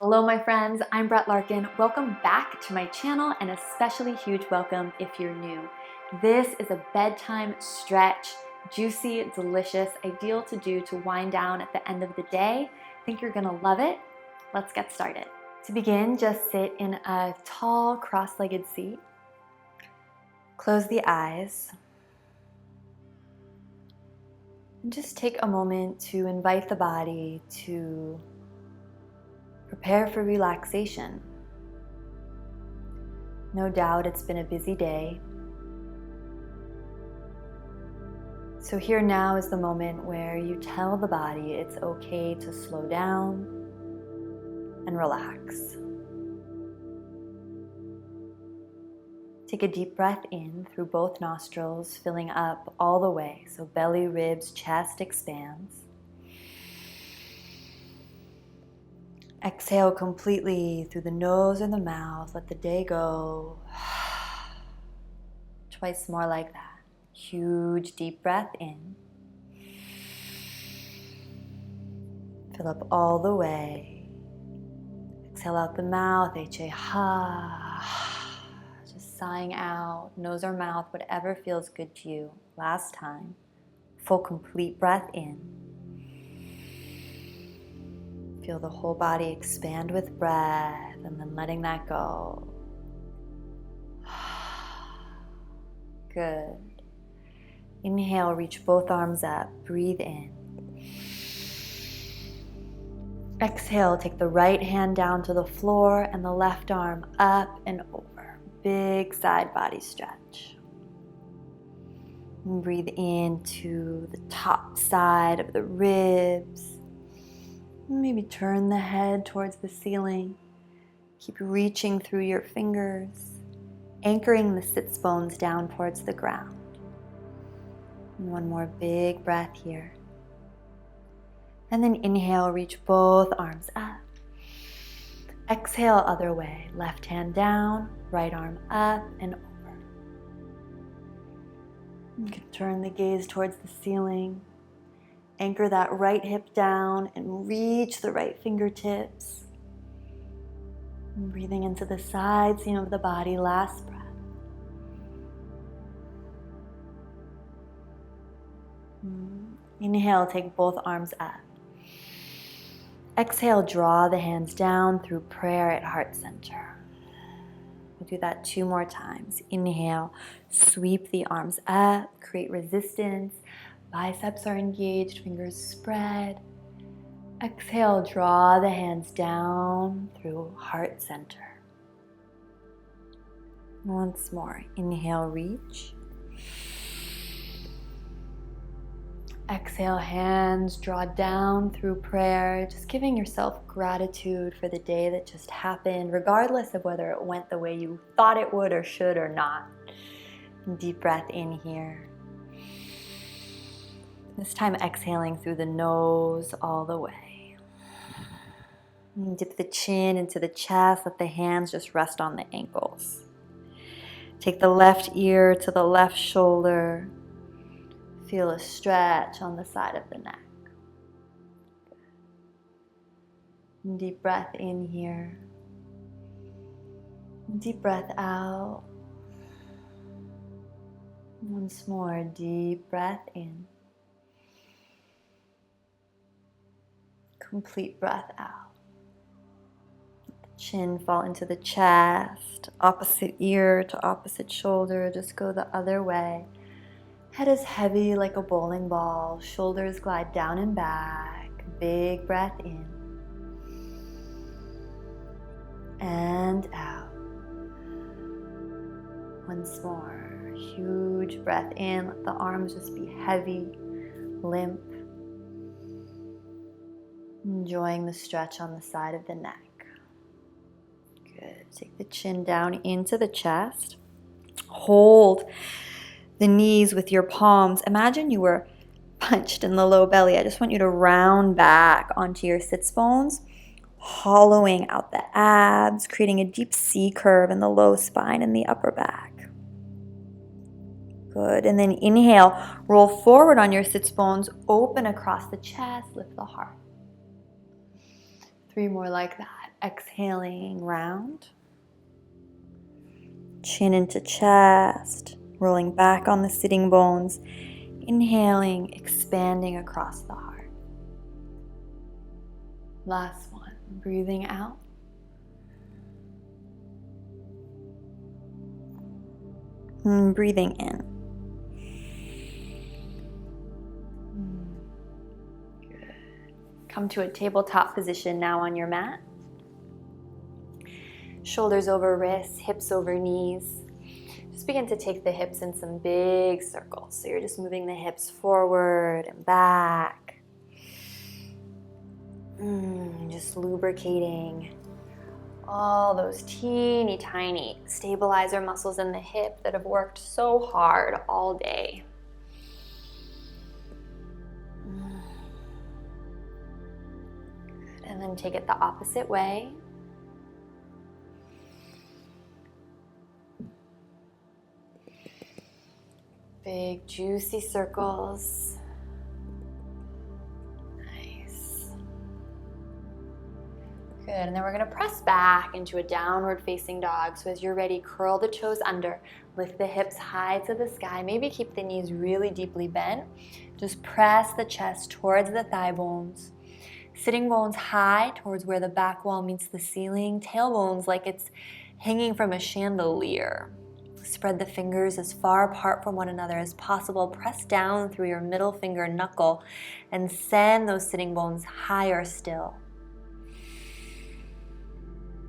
Hello my friends, I'm Brett Larkin. Welcome back to my channel and especially huge welcome if you're new. This is a bedtime stretch, juicy, delicious, ideal to do to wind down at the end of the day. I think you're gonna love it. Let's get started. To begin, just sit in a tall cross-legged seat. Close the eyes. And just take a moment to invite the body to prepare for relaxation. No doubt it's been a busy day. So here now is the moment where you tell the body it's okay to slow down and relax. Take a deep breath in through both nostrils, filling up all the way, so belly, ribs, chest expands. Exhale completely through the nose and the mouth. Let the day go. Twice more like that. Huge deep breath in. Fill up all the way. Exhale out the mouth. Ha. Just sighing out. Nose or mouth, whatever feels good to you. Last time. Full complete breath in. Feel the whole body expand with breath and then letting that go. Good. Inhale, reach both arms up. Breathe in. Exhale, take the right hand down to the floor and the left arm up and over. Big side body stretch. And breathe into the top side of the ribs. Maybe turn the head towards the ceiling. Keep reaching through your fingers, anchoring the sits bones down towards the ground. And one more big breath here. And then inhale, reach both arms up. Exhale, other way. Left hand down, right arm up and over. You can turn the gaze towards the ceiling. Anchor that right hip down and reach the right fingertips. And breathing into the side seam of the body, last breath. Inhale, take both arms up. Exhale, draw the hands down through prayer at heart center. We'll do that 2 more times. Inhale, sweep the arms up, create resistance. Biceps are engaged, fingers spread. Exhale, draw the hands down through heart center. Once more, inhale, reach. Exhale, hands draw down through prayer, just giving yourself gratitude for the day that just happened, regardless of whether it went the way you thought it would or should or not. Deep breath in here. This time exhaling through the nose all the way. And dip the chin into the chest, let the hands just rest on the ankles. Take the left ear to the left shoulder. Feel a stretch on the side of the neck. And deep breath in here. Deep breath out. Once more, deep breath in. Complete breath out. Let the chin fall into the chest, opposite ear to opposite shoulder. Just go the other way. Head is heavy like a bowling ball. Shoulders glide down and back. Big breath in. And out. Once more. Huge breath in. Let the arms just be heavy, limp. Enjoying the stretch on the side of the neck. Good. Take the chin down into the chest. Hold the knees with your palms. Imagine you were punched in the low belly. I just want you to round back onto your sits bones, hollowing out the abs, creating a deep C curve in the low spine and the upper back. Good. And then inhale, roll forward on your sits bones, open across the chest, lift the heart. 3 more like that. Exhaling round. Chin into chest, rolling back on the sitting bones. Inhaling, expanding across the heart. Last one. Breathing out. And breathing in. Good. Come to a tabletop position now on your mat. Shoulders over wrists, hips over knees. Just begin to take the hips in some big circles. So you're just moving the hips forward and back. Just lubricating all those teeny tiny stabilizer muscles in the hip that have worked so hard all day. And then take it the opposite way. Big juicy circles. Nice. Good, and then we're gonna press back into a downward facing dog. So as you're ready, curl the toes under, lift the hips high to the sky. Maybe keep the knees really deeply bent. Just press the chest towards the thigh bones. Sitting bones high towards where the back wall meets the ceiling. Tailbones like it's hanging from a chandelier. Spread the fingers as far apart from one another as possible. Press down through your middle finger knuckle and send those sitting bones higher still.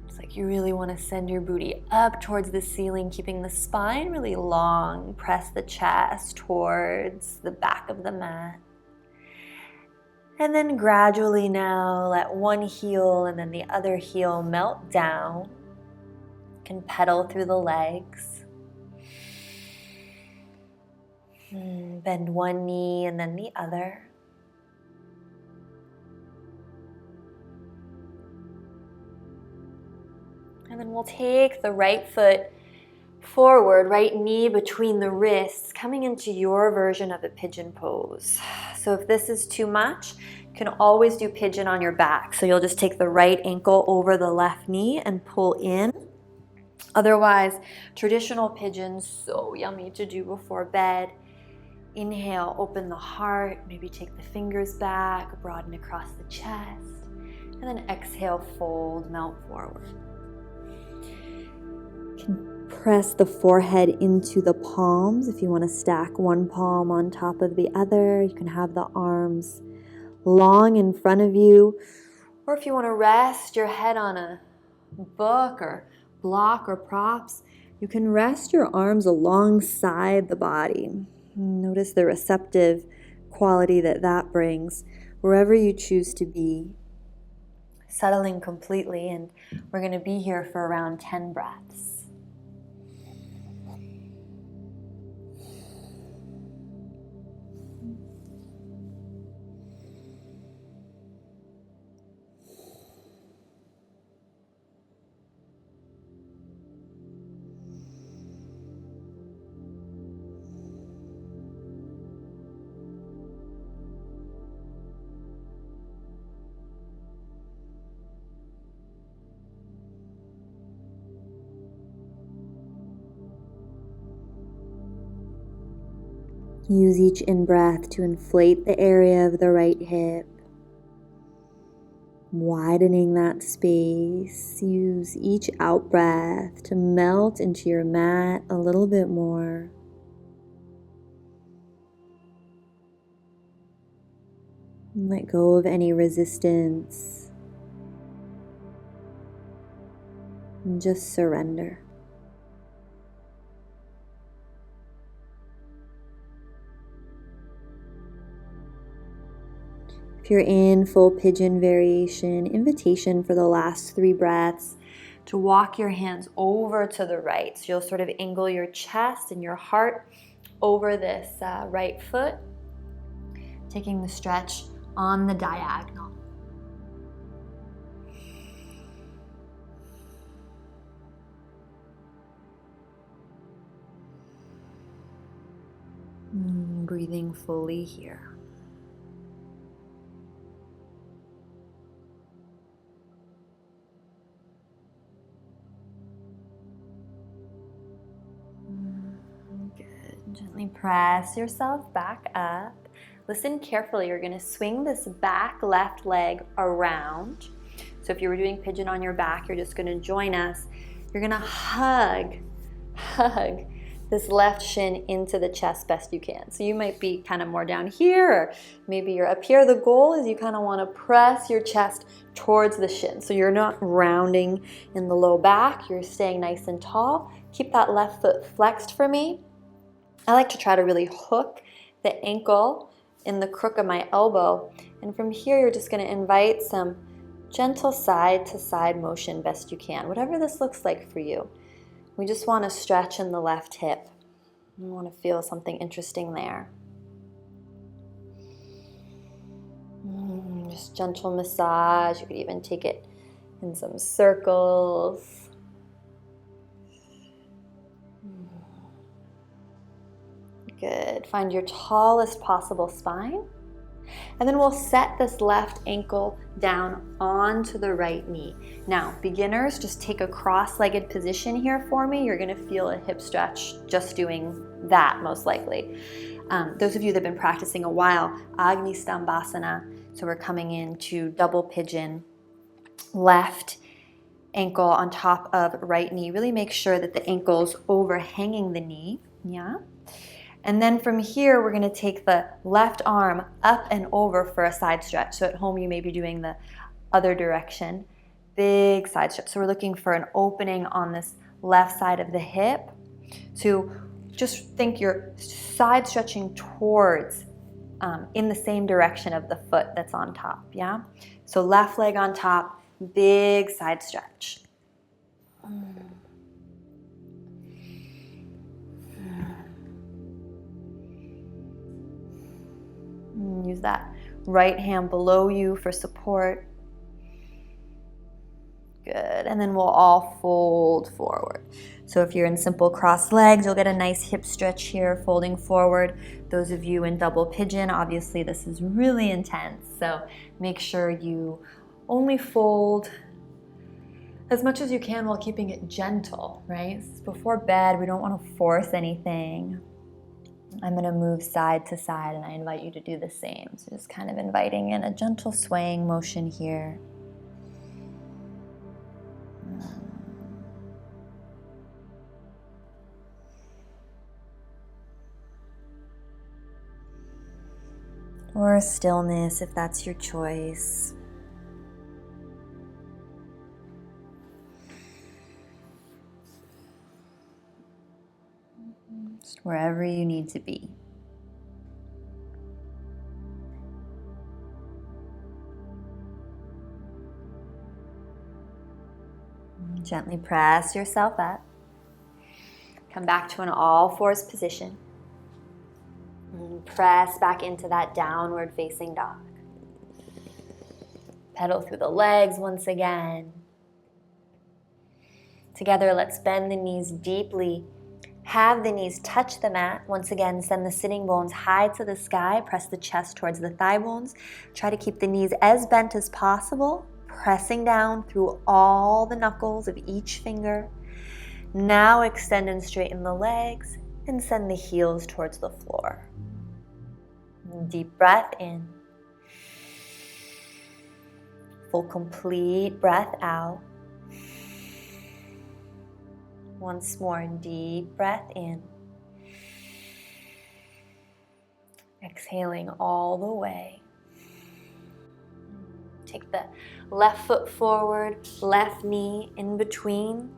It's like you really want to send your booty up towards the ceiling, keeping the spine really long. Press the chest towards the back of the mat. And then gradually now let one heel and then the other heel melt down. You can pedal through the legs. Bend one knee and then the other. And then we'll take the right foot forward, right knee between the wrists, coming into your version of a pigeon pose. So if this is too much, you can always do pigeon on your back. So you'll just take the right ankle over the left knee and pull in. Otherwise, traditional pigeon, so yummy to do before bed. Inhale, open the heart, maybe take the fingers back, broaden across the chest, and then exhale, fold, melt forward. You can press the forehead into the palms. If you want to stack one palm on top of the other, you can have the arms long in front of you, or if you want to rest your head on a book or block or props, you can rest your arms alongside the body. Notice the receptive quality that brings wherever you choose to be. Settling completely, and we're going to be here for around 10 breaths. Use each in-breath to inflate the area of the right hip, widening that space. Use each out-breath to melt into your mat a little bit more. And let go of any resistance. And just surrender. If you're in full pigeon variation, invitation for the last 3 breaths to walk your hands over to the right. So you'll sort of angle your chest and your heart over this right foot, taking the stretch on the diagonal. Breathing fully here. Gently press yourself back up. Listen carefully. You're going to swing this back left leg around. So if you were doing pigeon on your back, you're just going to join us. You're going to hug this left shin into the chest best you can. So you might be kind of more down here, or maybe you're up here. The goal is you kind of want to press your chest towards the shin. So you're not rounding in the low back. You're staying nice and tall. Keep that left foot flexed for me. I like to try to really hook the ankle in the crook of my elbow. And from here, you're just going to invite some gentle side to side motion best you can, whatever this looks like for you. We just want to stretch in the left hip. We want to feel something interesting there. Just gentle massage. You could even take it in some circles. Good. Find your tallest possible spine. And then we'll set this left ankle down onto the right knee. Now, beginners, just take a cross-legged position here for me. You're going to feel a hip stretch just doing that, most likely. Those of you that have been practicing a while, Agni Stambhasana. So we're coming into double pigeon, left ankle on top of right knee. Really make sure that the ankle's overhanging the knee. Yeah. And then from here, we're going to take the left arm up and over for a side stretch. So at home, you may be doing the other direction. Big side stretch. So we're looking for an opening on this left side of the hip. So just think you're side stretching towards in the same direction of the foot that's on top. Yeah. So left leg on top, big side stretch. Use that right hand below you for support. Good. And then we'll all fold forward. So if you're in simple crossed legs, you'll get a nice hip stretch here, folding forward. Those of you in double pigeon, obviously this is really intense. So make sure you only fold as much as you can while keeping it gentle, right? Before bed, we don't want to force anything. I'm going to move side to side, and I invite you to do the same. So just kind of inviting in a gentle swaying motion here. Or stillness if that's your choice. Just wherever you need to be. Gently press yourself up. Come back to an all fours position. And press back into that downward facing dog. Pedal through the legs once again. Together, let's bend the knees deeply. Have the knees touch the mat. Once again, send the sitting bones high to the sky. Press the chest towards the thigh bones. Try to keep the knees as bent as possible, pressing down through all the knuckles of each finger. Now extend and straighten the legs and send the heels towards the floor. Deep breath in. Full complete breath out. Once more, deep breath in. Exhaling all the way. Take the left foot forward, left knee in between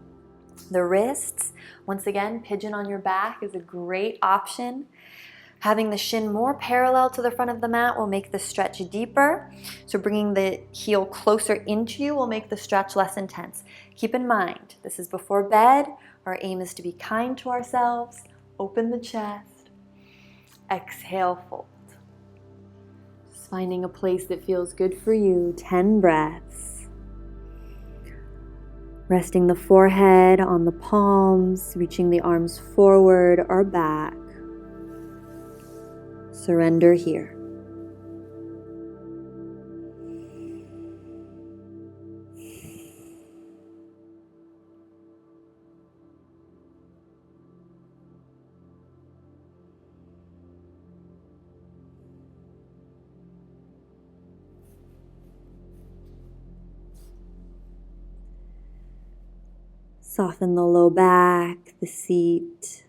the wrists. Once again, pigeon on your back is a great option. Having the shin more parallel to the front of the mat will make the stretch deeper. So bringing the heel closer into you will make the stretch less intense. Keep in mind, this is before bed. Our aim is to be kind to ourselves. Open the chest. Exhale, fold. Just finding a place that feels good for you. 10 breaths. Resting the forehead on the palms, reaching the arms forward or back. Surrender here. Soften the low back, the seat.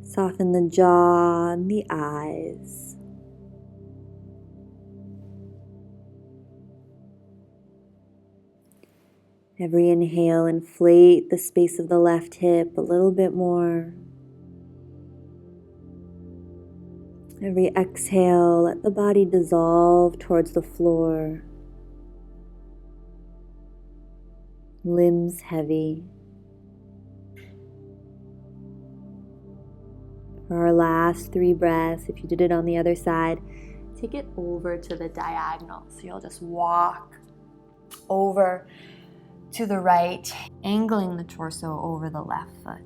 Soften the jaw and the eyes. Every inhale, inflate the space of the left hip a little bit more. Every exhale, let the body dissolve towards the floor. Limbs heavy. For our last 3 breaths, if you did it on the other side, take it over to the diagonal. So you'll just walk over to the right, angling the torso over the left foot.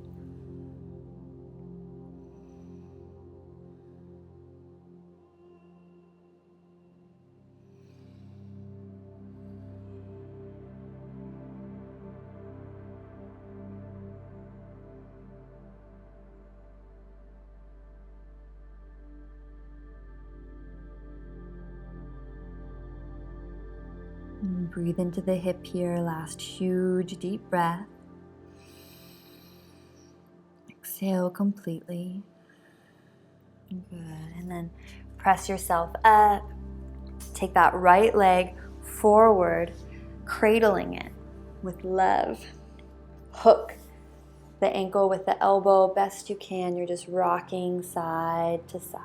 And breathe into the hip here, last huge deep breath. Exhale completely. Good, and then press yourself up. Take that right leg forward, cradling it with love. Hook the ankle with the elbow best you can. You're just rocking side to side.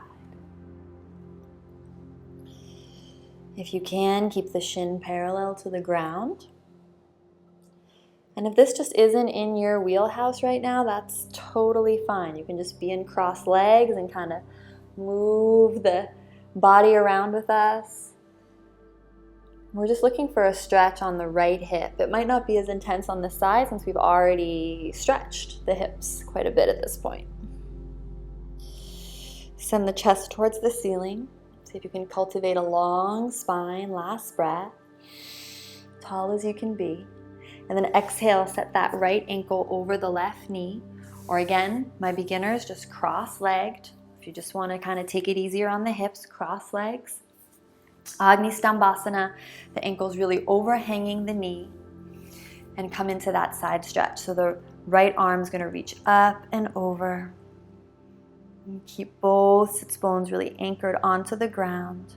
If you can, keep the shin parallel to the ground. And if this just isn't in your wheelhouse right now, that's totally fine. You can just be in cross legs and kind of move the body around with us. We're just looking for a stretch on the right hip. It might not be as intense on this side since we've already stretched the hips quite a bit at this point. Send the chest towards the ceiling. See if you can cultivate a long spine. Last breath. Tall as you can be. And then exhale, set that right ankle over the left knee. Or again, my beginners, just cross-legged. If you just want to kind of take it easier on the hips, cross legs. Agni Stambhasana, the ankle's really overhanging the knee. And come into that side stretch. So the right arm's going to reach up and over. And keep both sits bones really anchored onto the ground.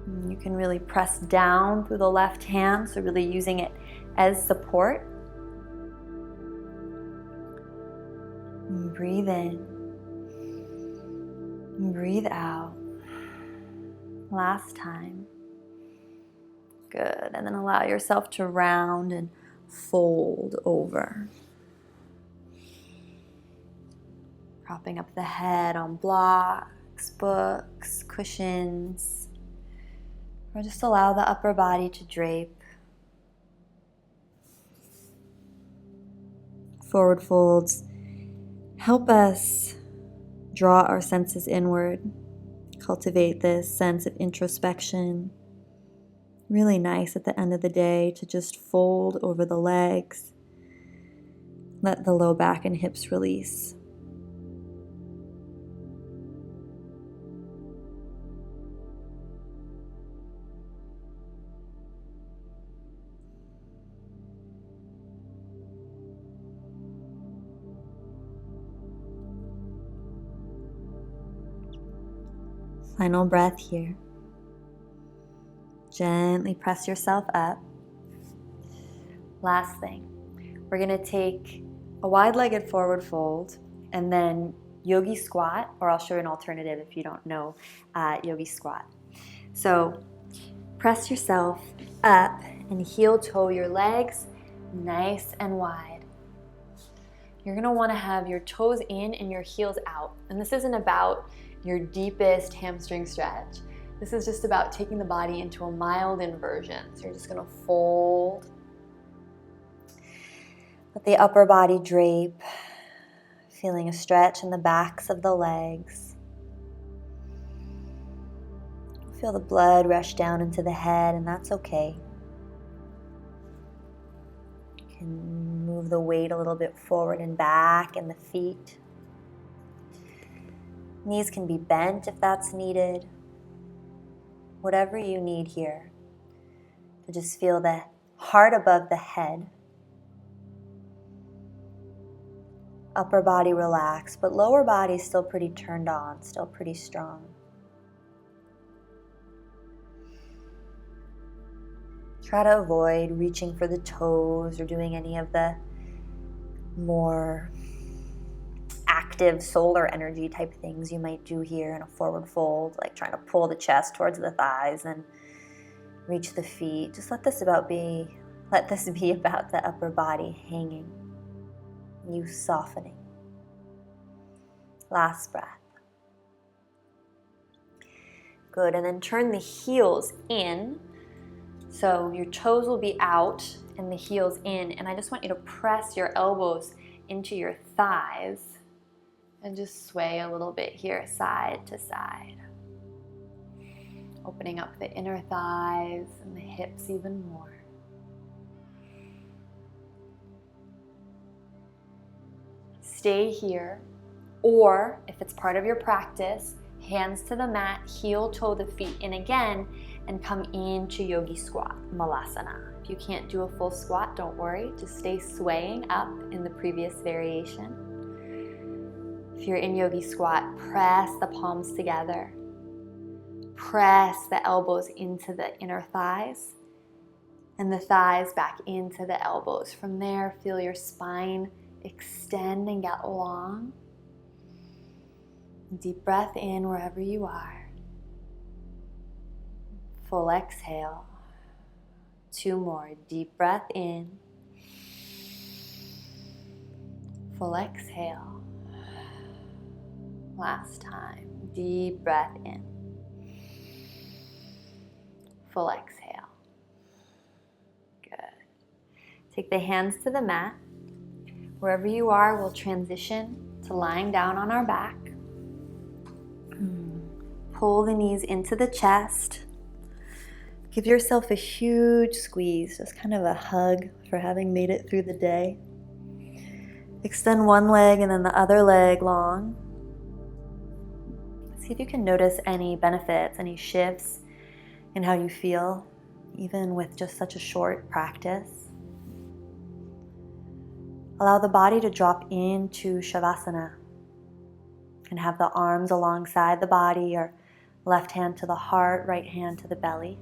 And you can really press down through the left hand, so really using it as support. And breathe in. And breathe out. Last time. Good. And then allow yourself to round and fold over. Propping up the head on blocks, books, cushions. Or just allow the upper body to drape. Forward folds help us draw our senses inward, cultivate this sense of introspection. Really nice at the end of the day to just fold over the legs. Let the low back and hips release. Final breath here. Gently press yourself up. Last thing, we're going to take a wide-legged forward fold and then yogi squat, or I'll show you an alternative if you don't know yogi squat. So press yourself up and heel toe your legs nice and wide. You're going to want to have your toes in and your heels out. And this isn't about your deepest hamstring stretch. This is just about taking the body into a mild inversion. So you're just going to fold. Let the upper body drape, feeling a stretch in the backs of the legs. Feel the blood rush down into the head, and that's okay. You can move the weight a little bit forward and back in the feet. Knees can be bent if that's needed. whatever you need here to just feel the heart above the head. Upper body relaxed, but lower body still pretty turned on, still pretty strong. Try to avoid reaching for the toes or doing any of the more active solar energy type things you might do here in a forward fold, like trying to pull the chest towards the thighs and reach the feet. Just let this be about the upper body hanging, you softening. Last breath. Good, and then turn the heels in. So your toes will be out and the heels in, and I just want you to press your elbows into your thighs and just sway a little bit here, side to side. Opening up the inner thighs and the hips even more. Stay here, or if it's part of your practice, hands to the mat, heel toe the feet in again, and come into yogi squat, malasana. If you can't do a full squat, don't worry, just stay swaying up in the previous variation. If you're in yogi squat, press the palms together. Press the elbows into the inner thighs and the thighs back into the elbows. From there, feel your spine extend and get long. Deep breath in wherever you are. Full exhale. 2 more. Deep breath in. Full exhale. Last time. Deep breath in. Full exhale. Good. Take the hands to the mat. Wherever you are, we'll transition to lying down on our back. Pull the knees into the chest. Give yourself a huge squeeze, just kind of a hug for having made it through the day. Extend one leg and then the other leg long. See if you can notice any benefits, any shifts in how you feel, even with just such a short practice. Allow the body to drop into Shavasana and have the arms alongside the body, or left hand to the heart, right hand to the belly.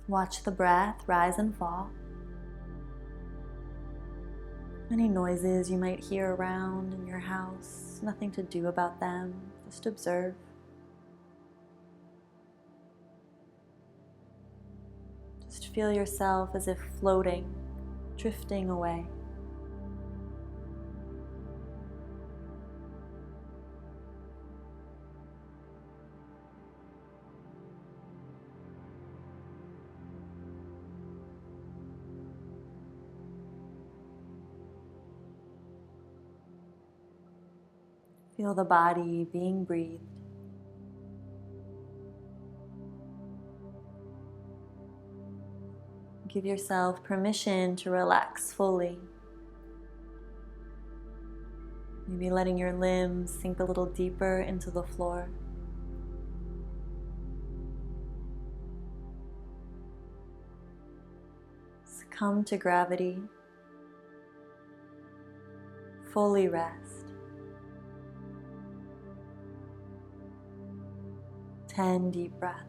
Watch the breath rise and fall. Any noises you might hear around in your house, nothing to do about them, just observe. Just feel yourself as if floating, drifting away. Feel the body being breathed. Give yourself permission to relax fully. Maybe letting your limbs sink a little deeper into the floor. Succumb to gravity. Fully rest. 10 deep breaths.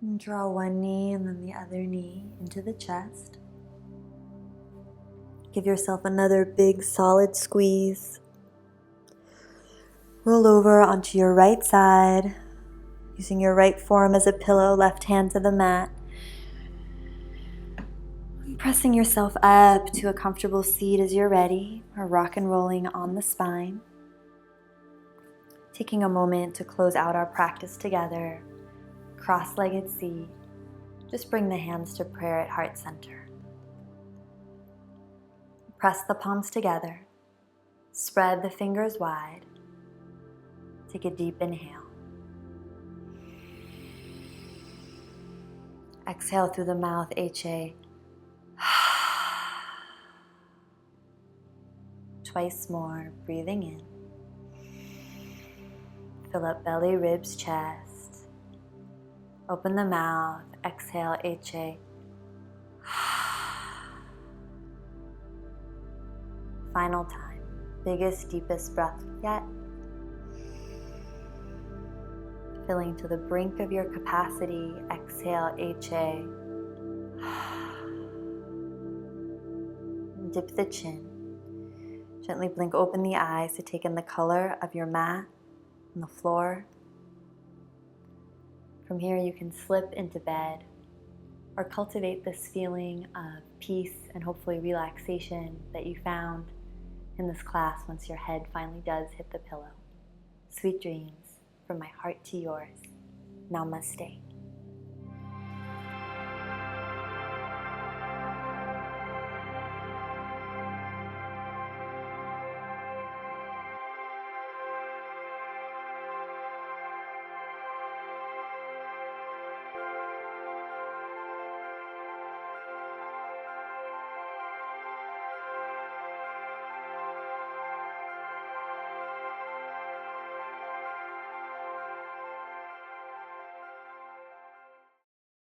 And draw one knee and then the other knee into the chest. Give yourself another big solid squeeze. Roll over onto your right side, using your right forearm as a pillow, left hand to the mat. Pressing yourself up to a comfortable seat as you're ready, or rock and rolling on the spine. Taking a moment to close out our practice together, cross-legged seat. Just bring the hands to prayer at heart center. Press the palms together. Spread the fingers wide. Take a deep inhale. Exhale through the mouth, HA. Twice more, breathing in. Fill up belly, ribs, chest. Open the mouth, exhale, HA. Final time, biggest, deepest breath yet. Filling to the brink of your capacity, exhale, HA. Dip the chin. Gently blink open the eyes to take in the color of your mat and the floor. From here you can slip into bed or cultivate this feeling of peace and hopefully relaxation that you found in this class once your head finally does hit the pillow. Sweet dreams from my heart to yours. Namaste.